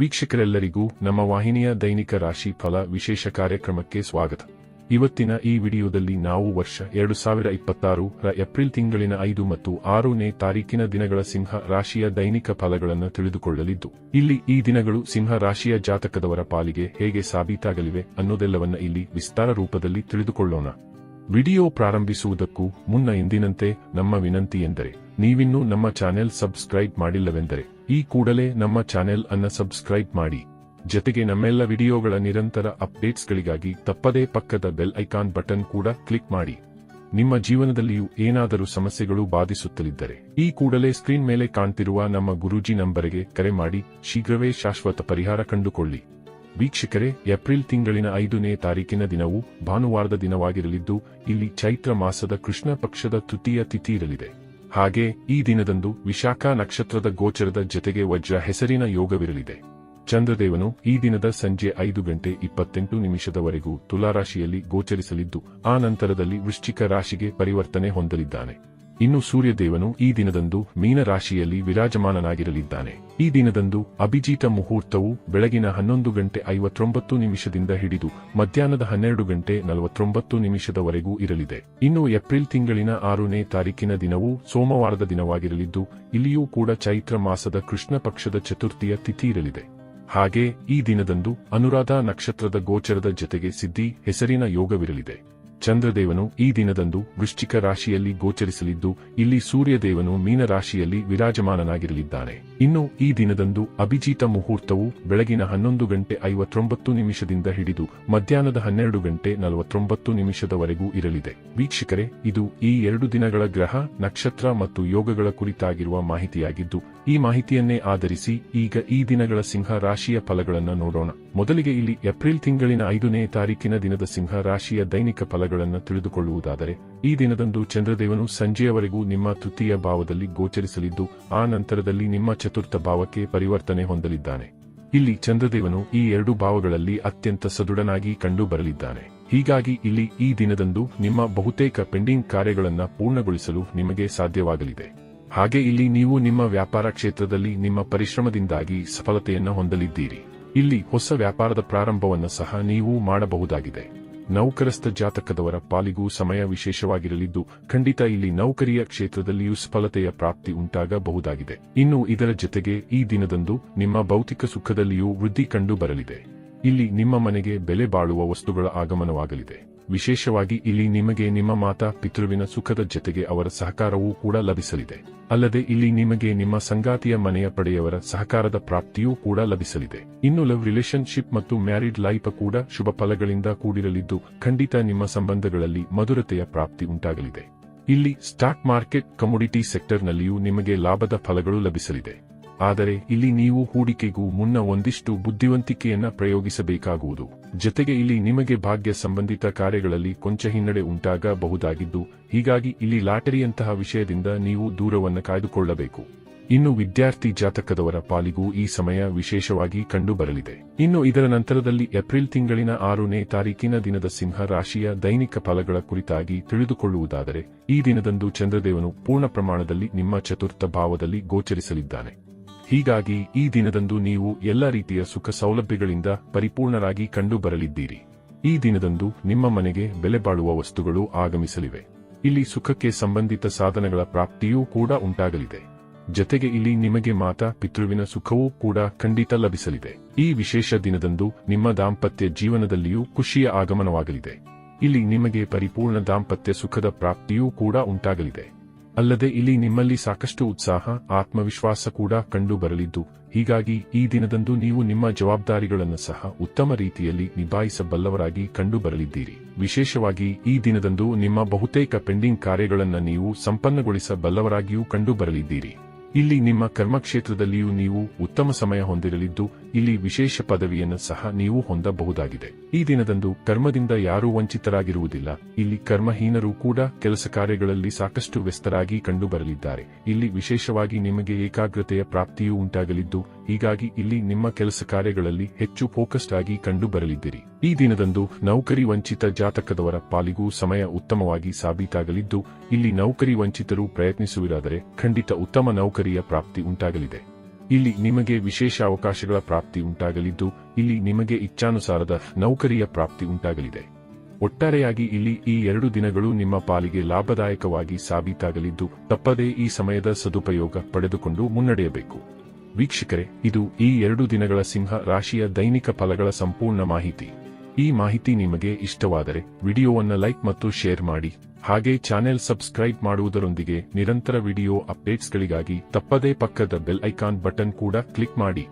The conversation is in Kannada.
ವೀಕ್ಷಕರೆಲ್ಲರಿಗೂ ನಮ್ಮ ವಾಹಿನಿಯ ದೈನಿಕ ರಾಶಿ ಫಲ ವಿಶೇಷ ಕಾರ್ಯಕ್ರಮಕ್ಕೆ ಸ್ವಾಗತ. ಇವತ್ತಿನ ಈ ವಿಡಿಯೋದಲ್ಲಿ ನಾವು ವರ್ಷ 2026ರ ಏಪ್ರಿಲ್ ತಿಂಗಳಿನ 5 ಮತ್ತು 6ನೇ ತಾರೀಕಿನ ದಿನಗಳ ಸಿಂಹ ರಾಶಿಯ ದೈನಿಕ ಫಲಗಳನ್ನು ತಿಳಿದುಕೊಳ್ಳಲಿದ್ದು, ಇಲ್ಲಿ ಈ ದಿನಗಳು ಸಿಂಹ ರಾಶಿಯ ಜಾತಕದವರ ಪಾಲಿಗೆ ಹೇಗೆ ಸಾಬೀತಾಗಲಿವೆ ಅನ್ನೋದೆಲ್ಲವನ್ನ ಇಲ್ಲಿ ವಿಸ್ತಾರ ರೂಪದಲ್ಲಿ ತಿಳಿದುಕೊಳ್ಳೋಣ. ವಿಡಿಯೋ ಪ್ರಾರಂಭಿಸುವುದಕ್ಕೂ ಮುನ್ನ ಎಂದಿನಂತೆ ನಮ್ಮ ವಿನಂತಿ ಎಂದರೆ, ನೀವಿನ್ನೂ ನಮ್ಮ ಚಾನೆಲ್ ಸಬ್ಸ್ಕ್ರೈಬ್ ಮಾಡಿಲ್ಲವೆಂದರೆ ಈ ಕೂಡಲೇ ನಮ್ಮ ಚಾನೆಲ್ ಅನ್ನು ಸಬ್ಸ್ಕ್ರೈಬ್ ಮಾಡಿ. ಜೊತೆಗೆ ನಮ್ಮೆಲ್ಲ ವಿಡಿಯೋಗಳ ನಿರಂತರ ಅಪ್ಡೇಟ್ಸ್ಗಳಿಗಾಗಿ ತಪ್ಪದೇ ಪಕ್ಕದ ಬೆಲ್ ಐಕಾನ್ ಬಟನ್ ಕೂಡ ಕ್ಲಿಕ್ ಮಾಡಿ. ನಿಮ್ಮ ಜೀವನದಲ್ಲಿಯೂ ಏನಾದರೂ ಸಮಸ್ಯೆಗಳು ಬಾಧಿಸುತ್ತಲಿದ್ದರೆ ಈ ಕೂಡಲೇ ಸ್ಕ್ರೀನ್ ಮೇಲೆ ಕಾಣ್ತಿರುವ ನಮ್ಮ ಗುರೂಜಿ ನಂಬರಿಗೆ ಕರೆ ಮಾಡಿ ಶೀಘ್ರವೇ ಶಾಶ್ವತ ಪರಿಹಾರ ಕಂಡುಕೊಳ್ಳಿ. ವೀಕ್ಷಕರೇ, ಏಪ್ರಿಲ್ ತಿಂಗಳಿನ 5ನೇ ತಾರೀಕಿನ ದಿನವು ಭಾನುವಾರದ ದಿನವಾಗಿರಲಿದ್ದು, ಇಲ್ಲಿ ಚೈತ್ರ ಮಾಸದ ಕೃಷ್ಣ ಪಕ್ಷದ ತೃತೀಯ ತಿಥಿ ಇರಲಿದೆ. ಹಾಗೆ ಈ ದಿನದಂದು ವಿಶಾಖ ನಕ್ಷತ್ರದ ಗೋಚರದ ಜೊತೆಗೆ ವಜ್ರ ಹೆಸರಿನ ಯೋಗವಿರಲಿದೆ. ಚಂದ್ರದೇವನು ಈ ದಿನದ ಸಂಜೆ 5:28 ತುಲಾರಾಶಿಯಲ್ಲಿ ಗೋಚರಿಸಲಿದ್ದು, ಆ ನಂತರದಲ್ಲಿ ವೃಶ್ಚಿಕ ರಾಶಿಗೆ ಪರಿವರ್ತನೆ ಹೊಂದಲಿದ್ದಾನೆ. ಇನ್ನು ಸೂರ್ಯದೇವನು ಈ ದಿನದಂದು ಮೀನ ರಾಶಿಯಲ್ಲಿ ವಿರಾಜಮಾನನಾಗಿರಲಿದ್ದಾನೆ. ಈ ದಿನದಂದು ಅಭಿಜಿತ ಮುಹೂರ್ತವು ಬೆಳಗಿನ 11:59 ಹಿಡಿದು ಮಧ್ಯಾಹ್ನದ 12:49 ಇರಲಿದೆ. ಇನ್ನು ಏಪ್ರಿಲ್ ತಿಂಗಳಿನ 6ನೇ ತಾರೀಕಿನ ದಿನವು ಸೋಮವಾರದ ದಿನವಾಗಿರಲಿದ್ದು, ಇಲ್ಲಿಯೂ ಕೂಡ ಚೈತ್ರ ಮಾಸದ ಕೃಷ್ಣ ಪಕ್ಷದ ಚತುರ್ಥಿಯ ತಿಥಿ ಇರಲಿದೆ. ಹಾಗೆ ಈ ದಿನದಂದು ಅನುರಾಧ ನಕ್ಷತ್ರದ ಗೋಚರದ ಜೊತೆಗೆ ಸಿದ್ಧಿ ಹೆಸರಿನ ಯೋಗವಿರಲಿದೆ. ಚಂದ್ರದೇವನು ಈ ದಿನದಂದು ವೃಶ್ಚಿಕ ರಾಶಿಯಲ್ಲಿ ಗೋಚರಿಸಲಿದ್ದು, ಇಲ್ಲಿ ಸೂರ್ಯದೇವನು ಮೀನ ರಾಶಿಯಲ್ಲಿ ವಿರಾಜಮಾನನಾಗಿರಲಿದ್ದಾನೆ. ಇನ್ನು ಈ ದಿನದಂದು ಅಭಿಜಿತ ಮುಹೂರ್ತವು ಬೆಳಗಿನ 11:59 ಹಿಡಿದು ಮಧ್ಯಾಹ್ನದ 12:49 ಇರಲಿದೆ. ವೀಕ್ಷಕರೇ, ಇದು ಈ 2 ದಿನಗಳ ಗ್ರಹ, ನಕ್ಷತ್ರ ಮತ್ತು ಯೋಗಗಳ ಕುರಿತಾಗಿರುವ ಮಾಹಿತಿಯಾಗಿದ್ದು, ಈ ಮಾಹಿತಿಯನ್ನೇ ಆಧರಿಸಿ ಈಗ ಈ ದಿನಗಳ ಸಿಂಹ ರಾಶಿಯ ಫಲಗಳನ್ನು ನೋಡೋಣ. ಮೊದಲಿಗೆ ಇಲ್ಲಿ ಏಪ್ರಿಲ್ ತಿಂಗಳಿನ 5ನೇ ತಾರೀಕಿನ ದಿನದ ಸಿಂಹ ರಾಶಿಯ ದೈನಿಕ ಫಲಗಳನ್ನು ತಿಳಿದುಕೊಳ್ಳುವುದಾದರೆ, ಈ ದಿನದಂದು ಚಂದ್ರದೇವನು ಸಂಜೆಯವರೆಗೂ ನಿಮ್ಮ ತೃತೀಯ ಭಾವದಲ್ಲಿ ಗೋಚರಿಸಲಿದ್ದು, ಆ ನಂತರದಲ್ಲಿ ನಿಮ್ಮ ಚತುರ್ಥ ಭಾವಕ್ಕೆ ಪರಿವರ್ತನೆ ಹೊಂದಲಿದ್ದಾನೆ. ಇಲ್ಲಿ ಚಂದ್ರದೇವನು ಈ 2 ಭಾವಗಳಲ್ಲಿ ಅತ್ಯಂತ ಸದೃಢನಾಗಿ ಕಂಡು ಬರಲಿದ್ದಾನೆ. ಹೀಗಾಗಿ ಇಲ್ಲಿ ಈ ದಿನದಂದು ನಿಮ್ಮ ಬಹುತೇಕ ಪೆಂಡಿಂಗ್ ಕಾರ್ಯಗಳನ್ನು ಪೂರ್ಣಗೊಳಿಸಲು ನಿಮಗೆ ಸಾಧ್ಯವಾಗಲಿದೆ. ಹಾಗೆ ಇಲ್ಲಿ ನೀವು ನಿಮ್ಮ ವ್ಯಾಪಾರ ಕ್ಷೇತ್ರದಲ್ಲಿ ನಿಮ್ಮ ಪರಿಶ್ರಮದಿಂದಾಗಿ ಸಫಲತೆಯನ್ನು ಹೊಂದಲಿದ್ದೀರಿ. ಇಲ್ಲಿ ಹೊಸ ವ್ಯಾಪಾರದ ಪ್ರಾರಂಭವನ್ನು ಸಹ ನೀವು ಮಾಡಬಹುದಾಗಿದೆ. ನೌಕರಸ್ಥ ಜಾತಕದವರ ಪಾಲಿಗೂ ಸಮಯ ವಿಶೇಷವಾಗಿರಲಿದ್ದು, ಖಂಡಿತ ಇಲ್ಲಿ ನೌಕರಿಯ ಕ್ಷೇತ್ರದಲ್ಲಿಯೂ ಸಫಲತೆಯ ಪ್ರಾಪ್ತಿ ಉಂಟಾಗಬಹುದಾಗಿದೆ. ಇನ್ನು ಇದರ ಜೊತೆಗೆ ಈ ದಿನದಂದು ನಿಮ್ಮ ಭೌತಿಕ ಸುಖದಲ್ಲಿಯೂ ವೃದ್ಧಿ ಕಂಡು ಬರಲಿದೆ. ಇಲ್ಲಿ ನಿಮ್ಮ ಮನೆಗೆ ಬೆಲೆ ಬಾಳುವ ವಸ್ತುಗಳ ಆಗಮನವಾಗಲಿದೆ. ವಿಶೇಷವಾಗಿ ಇಲ್ಲಿ ನಿಮಗೆ ನಿಮ್ಮ ಮಾತಾ ಪಿತೃವಿನ ಸುಖದ ಜೊತೆಗೆ ಅವರ ಸಹಕಾರವೂ ಕೂಡ ಲಭಿಸಲಿದೆ. ಅಲ್ಲದೆ ಇಲ್ಲಿ ನಿಮಗೆ ನಿಮ್ಮ ಸಂಗಾತಿಯ ಮನೆಯ ಪಡೆಯವರ ಸಹಕಾರದ ಪ್ರಾಪ್ತಿಯೂ ಕೂಡ ಲಭಿಸಲಿದೆ. ಇನ್ನು ಲವ್ ರಿಲೇಶನ್ಶಿಪ್ ಮತ್ತು ಮ್ಯಾರಿಡ್ ಲೈಫ್ ಕೂಡ ಶುಭ ಫಲಗಳಿಂದ ಕೂಡಿರಲಿದ್ದು, ಖಂಡಿತ ನಿಮ್ಮ ಸಂಬಂಧಗಳಲ್ಲಿ ಮಧುರತೆಯ ಪ್ರಾಪ್ತಿ ಉಂಟಾಗಲಿದೆ. ಇಲ್ಲಿ ಸ್ಟಾಕ್ ಮಾರ್ಕೆಟ್, ಕಮೋಡಿಟಿ ಸೆಕ್ಟರ್ನಲ್ಲಿಯೂ ನಿಮಗೆ ಲಾಭದ ಫಲಗಳು ಲಭಿಸಲಿದೆ. ಆದರೆ ಇಲ್ಲಿ ನೀವು ಹೂಡಿಕೆಗೂ ಮುನ್ನ ಒಂದಿಷ್ಟು ಬುದ್ಧಿವಂತಿಕೆಯನ್ನ ಪ್ರಯೋಗಿಸಬೇಕಾಗುವುದು. ಜೊತೆಗೆ ಇಲ್ಲಿ ನಿಮಗೆ ಭಾಗ್ಯ ಸಂಬಂಧಿತ ಕಾರ್ಯಗಳಲ್ಲಿ ಕೊಂಚ ಹಿನ್ನಡೆ ಉಂಟಾಗಬಹುದಾಗಿದ್ದು, ಹೀಗಾಗಿ ಇಲ್ಲಿ ಲಾಟರಿಯಂತಹ ವಿಷಯದಿಂದ ನೀವು ದೂರವನ್ನು ಕಾಯ್ದುಕೊಳ್ಳಬೇಕು. ಇನ್ನು ವಿದ್ಯಾರ್ಥಿ ಜಾತಕದವರ ಪಾಲಿಗೂ ಈ ಸಮಯ ವಿಶೇಷವಾಗಿ ಕಂಡು ಬರಲಿದೆ. ಇನ್ನು ಇದರ ನಂತರದಲ್ಲಿ ಏಪ್ರಿಲ್ ತಿಂಗಳಿನ 6ನೇ ತಾರೀಕಿನ ದಿನದ ಸಿಂಹ ರಾಶಿಯ ದೈನಿಕ ಫಲಗಳ ಕುರಿತಾಗಿ ತಿಳಿದುಕೊಳ್ಳುವುದಾದರೆ, ಈ ದಿನದಂದು ಚಂದ್ರದೇವನು ಪೂರ್ಣ ಪ್ರಮಾಣದಲ್ಲಿ ನಿಮ್ಮ ಚತುರ್ಥ ಭಾವದಲ್ಲಿ ಗೋಚರಿಸಲಿದ್ದಾನೆ. ಹೀಗಾಗಿ ಈ ದಿನದಂದು ನೀವು ಎಲ್ಲ ರೀತಿಯ ಸುಖ ಸೌಲಭ್ಯಗಳಿಂದ ಪರಿಪೂರ್ಣರಾಗಿ ಕಂಡು ಬರಲಿದ್ದೀರಿ. ಈ ದಿನದಂದು ನಿಮ್ಮ ಮನೆಗೆ ಬೆಲೆ ಬಾಳುವ ವಸ್ತುಗಳು ಆಗಮಿಸಲಿವೆ. ಇಲ್ಲಿ ಸುಖಕ್ಕೆ ಸಂಬಂಧಿತ ಸಾಧನಗಳ ಪ್ರಾಪ್ತಿಯೂ ಕೂಡ ಉಂಟಾಗಲಿದೆ. ಜೊತೆಗೆ ಇಲ್ಲಿ ನಿಮಗೆ ಮಾತಾ ಪಿತೃವಿನ ಸುಖವೂ ಕೂಡ ಖಂಡಿತ ಲಭಿಸಲಿದೆ. ಈ ವಿಶೇಷ ದಿನದಂದು ನಿಮ್ಮ ದಾಂಪತ್ಯ ಜೀವನದಲ್ಲಿಯೂ ಖುಷಿಯ ಆಗಮನವಾಗಲಿದೆ. ಇಲ್ಲಿ ನಿಮಗೆ ಪರಿಪೂರ್ಣ ದಾಂಪತ್ಯ ಸುಖದ ಪ್ರಾಪ್ತಿಯೂ ಕೂಡ ಉಂಟಾಗಲಿದೆ. ಅಲ್ಲದೆ ಇಲ್ಲಿ ನಿಮ್ಮಲ್ಲಿ ಸಾಕಷ್ಟು ಉತ್ಸಾಹ, ಆತ್ಮವಿಶ್ವಾಸ ಕೂಡ ಕಂಡು ಬರಲಿದ್ದು, ಹೀಗಾಗಿ ಈ ದಿನದಂದು ನೀವು ನಿಮ್ಮ ಜವಾಬ್ದಾರಿಗಳನ್ನು ಸಹ ಉತ್ತಮ ರೀತಿಯಲ್ಲಿ ನಿಭಾಯಿಸಬಲ್ಲವರಾಗಿ ಕಂಡು ಬರಲಿದ್ದೀರಿ. ವಿಶೇಷವಾಗಿ ಈ ದಿನದಂದು ನಿಮ್ಮ ಬಹುತೇಕ ಪೆಂಡಿಂಗ್ ಕಾರ್ಯಗಳನ್ನು ನೀವು ಸಂಪನ್ನಗೊಳಿಸಬಲ್ಲವರಾಗಿಯೂ ಕಂಡು ಬರಲಿದ್ದೀರಿ. ಇಲ್ಲಿ ನಿಮ್ಮ ಕರ್ಮಕ್ಷೇತ್ರದಲ್ಲಿಯೂ ನೀವು ಉತ್ತಮ ಸಮಯ ಹೊಂದಿರಲಿದ್ದು, ಇಲ್ಲಿ ವಿಶೇಷ ಪದವಿಯನ್ನು ಸಹ ನೀವು ಹೊಂದಬಹುದಾಗಿದೆ. ಈ ದಿನದಂದು ಕರ್ಮದಿಂದ ಯಾರೂ ವಂಚಿತರಾಗಿರುವುದಿಲ್ಲ. ಇಲ್ಲಿ ಕರ್ಮಹೀನರೂ ಕೂಡ ಕೆಲಸ ಕಾರ್ಯಗಳಲ್ಲಿ ಸಾಕಷ್ಟು ವ್ಯಸ್ತರಾಗಿ ಕಂಡು ಬರಲಿದ್ದಾರೆ. ಇಲ್ಲಿ ವಿಶೇಷವಾಗಿ ನಿಮಗೆ ಏಕಾಗ್ರತೆಯ ಪ್ರಾಪ್ತಿಯೂ ಉಂಟಾಗಲಿದ್ದು, ಹೀಗಾಗಿ ಇಲ್ಲಿ ನಿಮ್ಮ ಕೆಲಸ ಕಾರ್ಯಗಳಲ್ಲಿ ಹೆಚ್ಚು ಫೋಕಸ್ಡ್ ಆಗಿ ಕಂಡು ಬರಲಿದ್ದೀರಿ. ಈ ದಿನದಂದು ನೌಕರಿ ವಂಚಿತ ಜಾತಕದವರ ಪಾಲಿಗೂ ಸಮಯ ಉತ್ತಮವಾಗಿ ಸಾಬೀತಾಗಲಿದ್ದು, ಇಲ್ಲಿ ನೌಕರಿ ವಂಚಿತರು ಪ್ರಯತ್ನಿಸುವಿರಾದರೆ ಖಂಡಿತ ಉತ್ತಮ ನೌಕರಿಯ ಪ್ರಾಪ್ತಿ ಉಂಟಾಗಲಿದೆ. ಇಲ್ಲಿ ನಿಮಗೆ ವಿಶೇಷ ಅವಕಾಶಗಳ ಪ್ರಾಪ್ತಿ ಉಂಟಾಗಲಿದ್ದು, ಇಲ್ಲಿ ನಿಮಗೆ ಇಚ್ಛಾನುಸಾರದ ನೌಕರಿಯ ಪ್ರಾಪ್ತಿ ಉಂಟಾಗಲಿದೆ. ಒಟ್ಟಾರೆಯಾಗಿ ಇಲ್ಲಿ ಈ 2 ದಿನಗಳು ನಿಮ್ಮ ಪಾಲಿಗೆ ಲಾಭದಾಯಕವಾಗಿ ಸಾಬೀತಾಗಲಿದ್ದು, ತಪ್ಪದೇ ಈ ಸಮಯದ ಸದುಪಯೋಗ ಪಡೆದುಕೊಂಡು ಮುನ್ನಡೆಯಬೇಕು. ವೀಕ್ಷಕರೇ, ಇದು ಈ 2 ದಿನಗಳ ಸಿಂಹ ರಾಶಿಯ ದೈನಿಕ ಫಲಗಳ ಸಂಪೂರ್ಣ ಮಾಹಿತಿ. ಈ ಮಾಹಿತಿ ನಿಮಗೆ ಇಷ್ಟವಾದರೆ ವಿಡಿಯೋವನ್ನು ಲೈಕ್ ಮತ್ತು ಶೇರ್ ಮಾಡಿ. ಹಾಗೆ ಚಾನೆಲ್ ಸಬ್ಸ್ಕ್ರೈಬ್ ಮಾಡುವುದರೊಂದಿಗೆ ನಿರಂತರ ವಿಡಿಯೋ ಅಪ್ಡೇಟ್ಸ್ಗಳಿಗಾಗಿ ತಪ್ಪದೇ ಪಕ್ಕದ ಬೆಲ್ ಐಕಾನ್ ಬಟನ್ ಕೂಡ ಕ್ಲಿಕ್ ಮಾಡಿ.